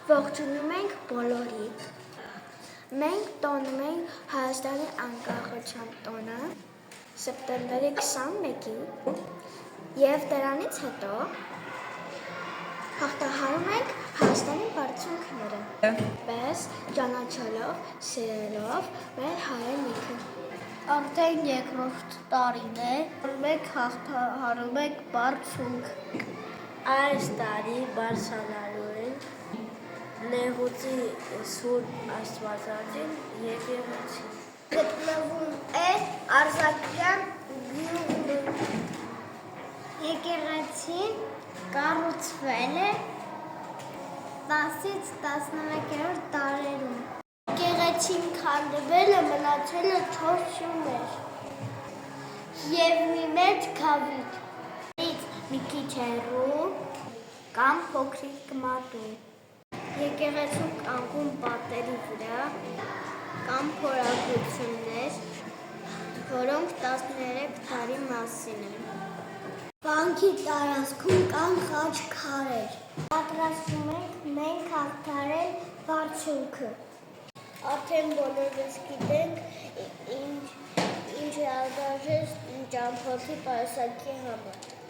Ողջունում ենք բոլորիդ։ Մենք տոնում ենք Հայաստանի անկախության տոնը սեպտեմբերի 21-ին և դրանից հետո հաղթահարում ենք Հայաստանի բարձունքները, պես ճանաչելով, սիրելով մեր հայրենիքը։ Արդեն երկրորդ տարին է, որ մենք հաղթահարում ենք բարձունք։ Այս տարի բարձրանալու ենք Նեղուցի Սուրբ Աստվածածին եկեղեցին։ Գտնվում է Արզակյան գյուղում։ Եկեղեցին կառուցվել է 10-ից 11-րդ դարերում։ Եկեղեցին քանդվել է, մնացել է 4 սյուներ և մի մեծ գավիթ։ Մի քիչ հեռու կամ փոքրիկ մատուն։ Եկեղեցու կանգուն պատերի վրա կան փորագրություններ, որոնք 13 տարի մասին են։ Վանքի տարածքում կան խաչքարեր։ Պատրաստվում ենք մենք հաղթահարել բարձունքը։ Արդեն բոլորս գիտենք ինչ է անհրաժեշտ ճամփորդի պայուսակի համար։